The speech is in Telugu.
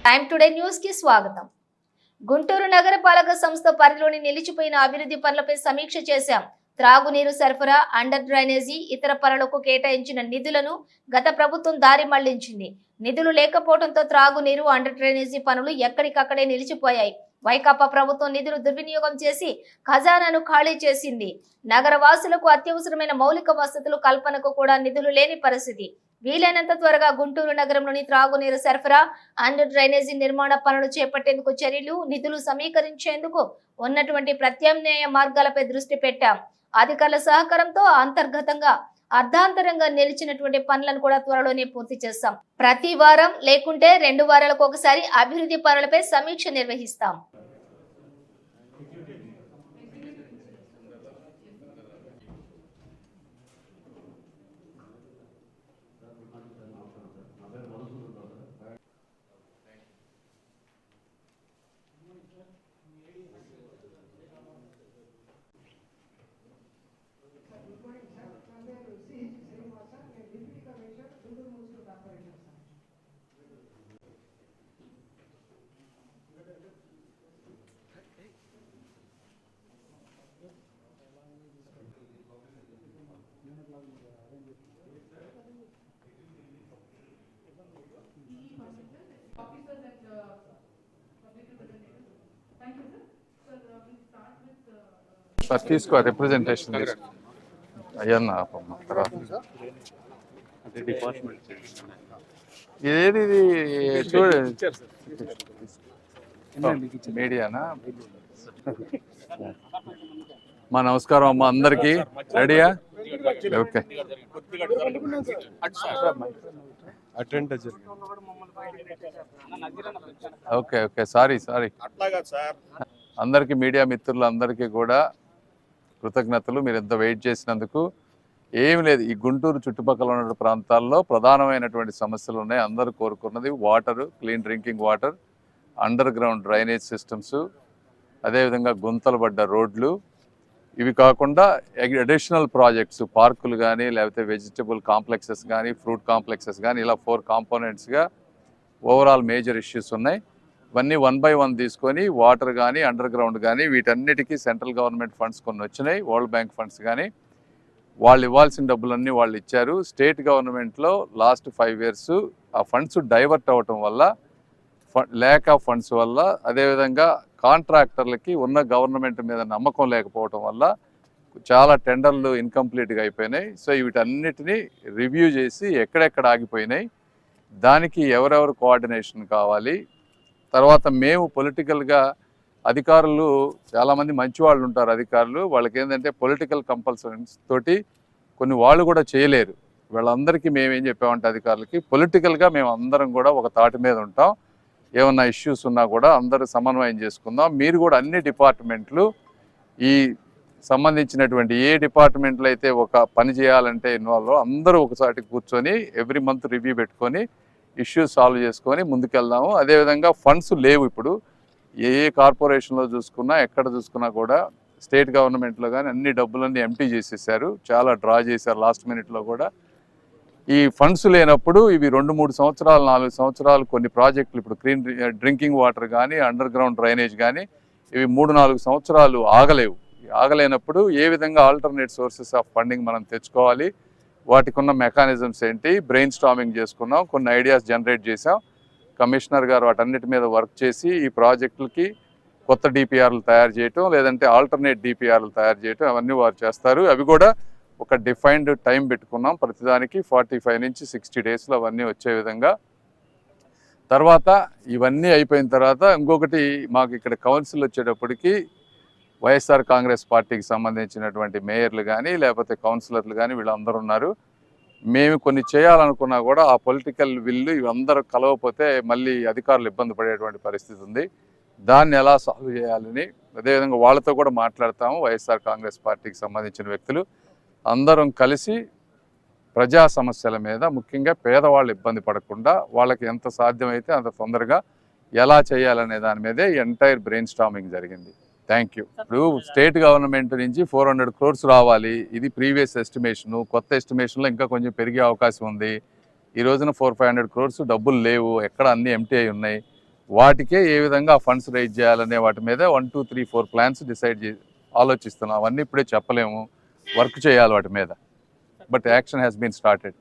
టైమ్ టుడే న్యూస్ కి స్వాగతం. గుంటూరు నగరపాలక సంస్థ పరిధిలోని నిలిచిపోయిన అభివృద్ధి పనులపై సమీక్ష చేశాం. త్రాగునీరు సరఫరా, అండర్ డ్రైనేజీ, ఇతర పనులకు కేటాయించిన నిధులను గత ప్రభుత్వం దారి మళ్లించింది. నిధులు లేకపోవడంతో త్రాగునీరు, అండర్ డ్రైనేజీ పనులు ఎక్కడికక్కడే నిలిచిపోయాయి. వైకాపా ప్రభుత్వం నిధులు దుర్వినియోగం చేసి ఖజానాను ఖాళీ చేసింది. నగర వాసులకు అత్యవసరమైన మౌలిక వసతులు కల్పనకు కూడా నిధులు లేని పరిస్థితి. వీలైనంత త్వరగా గుంటూరు నగరంలోని త్రాగునీరు సరఫరా, అండర్ డ్రైనేజీ నిర్మాణ పనులు చేపట్టేందుకు చర్యలు, నిధులు సమీకరించేందుకు ఉన్నటువంటి ప్రత్యామ్నాయ మార్గాలపై దృష్టి పెట్టాం. అధికారుల సహకారంతో అంతర్గతంగా అర్ధాంతరంగా నిలిచినటువంటి పనులను కూడా త్వరలోనే పూర్తి చేస్తాం. ప్రతి వారం లేకుంటే 2 వారాలకు ఒకసారి అభివృద్ధి పనులపై సమీక్ష నిర్వహిస్తాం. తీసుకో రిప్రజెంటేషన్ అయ్యన్నా ఏది చూడండి మీడియానా. మా నమస్కారం అమ్మ అందరికి. రెడీయా? ఓకే ఓకే ఓకే సారీ అందరికి మీడియా మిత్రులు అందరికీ కూడా కృతజ్ఞతలు. మీరు ఎంత వెయిట్ చేసినందుకు. ఏమి లేదు, ఈ గుంటూరు చుట్టుపక్కల ఉన్న ప్రాంతాల్లో ప్రధానమైనటువంటి సమస్యలు ఉన్నాయి. అందరూ కోరుకున్నది water, clean drinking water, under ground drainage systems, అదేవిధంగా గుంతలు పడ్డ రోడ్లు. ఇవి కాకుండా అడిషనల్ ప్రాజెక్ట్స్, పార్కులు కానీ, లేకపోతే వెజిటబుల్ కాంప్లెక్సెస్ కానీ, ఫ్రూట్ కాంప్లెక్సెస్ కానీ, ఇలా 4 కాంపోనెంట్స్గా ఓవరాల్ మేజర్ ఇష్యూస్ ఉన్నాయి. ఇవన్నీ 1 by 1 తీసుకొని వాటర్ కానీ, అండర్ గ్రౌండ్ కానీ, వీటన్నిటికీ సెంట్రల్ గవర్నమెంట్ ఫండ్స్ కొన్ని వచ్చినాయి. వరల్డ్ బ్యాంక్ ఫండ్స్ కానీ వాళ్ళు ఇవ్వాల్సిన డబ్బులన్నీ వాళ్ళు ఇచ్చారు. స్టేట్ గవర్నమెంట్లో లాస్ట్ 5 years ఆ ఫండ్స్ డైవర్ట్ అవ్వటం వల్ల, ల్యాక్ ఆఫ్ ఫండ్స్ వల్ల, అదేవిధంగా కాంట్రాక్టర్లకి ఉన్న గవర్నమెంట్ మీద నమ్మకం లేకపోవటం వల్ల చాలా టెండర్లు ఇన్కంప్లీట్గా అయిపోయినాయి. సో వీటన్నిటినీ రివ్యూ చేసి ఎక్కడెక్కడ ఆగిపోయినాయి, దానికి ఎవరెవరు కోఆర్డినేషన్ కావాలి. తర్వాత మేము పొలిటికల్గా అధికారులు చాలామంది మంచి వాళ్ళు ఉంటారు. అధికారులు వాళ్ళకి ఏంటంటే పొలిటికల్ కంపల్సరీస్ తోటి కొన్ని వాళ్ళు కూడా చేయలేరు. వీళ్ళందరికీ మేము ఏం చెప్పామంటే అధికారులకి పొలిటికల్గా మేము అందరం కూడా ఒక తాటి మీద ఉంటాం. ఏమన్నా ఇష్యూస్ ఉన్నా కూడా అందరూ సమన్వయం చేసుకుందాం. మీరు కూడా అన్ని డిపార్ట్మెంట్లు ఈ సంబంధించినటువంటి ఏ డిపార్ట్మెంట్లో అయితే ఒక పని చేయాలంటే ఇన్వాల్వ్ అందరూ ఒకసారి కూర్చొని ఎవ్రీ మంత్ రివ్యూ పెట్టుకొని ఇష్యూస్ సాల్వ్ చేసుకొని ముందుకెళ్దాము. అదేవిధంగా ఫండ్స్ లేవు ఇప్పుడు. ఏ కార్పొరేషన్లో చూసుకున్నా, ఎక్కడ చూసుకున్నా కూడా స్టేట్ గవర్నమెంట్లో కానీ అన్ని డబ్బులన్నీ ఎంటీ చేసేసారు. చాలా డ్రా చేశారు లాస్ట్ మినిట్లో కూడా. ఈ ఫండ్స్ లేనప్పుడు ఇవి 2-3 సంవత్సరాలు, 4 సంవత్సరాలు కొన్ని ప్రాజెక్టులు, ఇప్పుడు క్లీన్ డ్రింకింగ్ వాటర్ కానీ, అండర్ గ్రౌండ్ డ్రైనేజ్ కానీ, ఇవి 3-4 సంవత్సరాలు ఆగలేవు. ఆగలేనప్పుడు ఏ విధంగా ఆల్టర్నేట్ సోర్సెస్ ఆఫ్ ఫండింగ్ మనం తెచ్చుకోవాలి, వాటికి ఉన్న మెకానిజమ్స్ ఏంటి, బ్రెయిన్ స్టార్మింగ్ చేసుకున్నాం. కొన్ని ఐడియాస్ జనరేట్ చేసాం. కమిషనర్ గారు వాటన్నిటి మీద వర్క్ చేసి ఈ ప్రాజెక్టులకి కొత్త డిపిఆర్లు తయారు చేయటం, లేదంటే ఆల్టర్నేట్ డిపిఆర్లు తయారు చేయటం, అవన్నీ వారు చేస్తారు. అవి కూడా ఒక డిఫైన్డ్ టైం పెట్టుకున్నాం. ప్రతిదానికి 45 నుంచి 60 daysలో అవన్నీ వచ్చే విధంగా. తర్వాత ఇవన్నీ అయిపోయిన తర్వాత ఇంకొకటి, మాకు ఇక్కడ కౌన్సిల్ వచ్చేటప్పటికి వైఎస్ఆర్ కాంగ్రెస్ పార్టీకి సంబంధించినటువంటి మేయర్లు కానీ, లేకపోతే కౌన్సిలర్లు కానీ వీళ్ళందరూ ఉన్నారు. మేము కొన్ని చేయాలనుకున్నా కూడా ఆ పొలిటికల్ విల్లు ఇవందరూ కలవకపోతే మళ్ళీ అధికారులు ఇబ్బంది పడేటువంటి పరిస్థితి ఉంది. దాన్ని ఎలా సాల్వ్ చేయాలని అదేవిధంగా వాళ్ళతో కూడా మాట్లాడతాము. వైఎస్ఆర్ కాంగ్రెస్ పార్టీకి సంబంధించిన వ్యక్తులు అందరం కలిసి ప్రజా సమస్యల మీద, ముఖ్యంగా పేదవాళ్ళు ఇబ్బంది పడకుండా వాళ్ళకి ఎంత సాధ్యమైతే అంత తొందరగా ఎలా చేయాలనే దాని మీదే ఎంటైర్ బ్రెయిన్ స్టార్మింగ్ జరిగింది. Thank you. ఇప్పుడు స్టేట్ గవర్నమెంట్ నుంచి 400 crores రావాలి. ఇది ప్రీవియస్ ఎస్టిమేషను. కొత్త ఎస్టిమేషన్లో ఇంకా కొంచెం పెరిగే అవకాశం ఉంది. ఈ రోజున 400-500 crores డబ్బులు లేవు, ఎక్కడ అన్నీ ఎంటీ అయి ఉన్నాయి. వాటికే ఏ విధంగా ఫండ్స్ రైజ్ చేయాలనే వాటి మీద 1, 2, 3, 4 ప్లాన్స్ డిసైడ్ ఆలోచిస్తున్నాం. అవన్నీ ఇప్పుడే చెప్పలేము, వర్క్ చేయాలి వాటి మీద. But action has been started.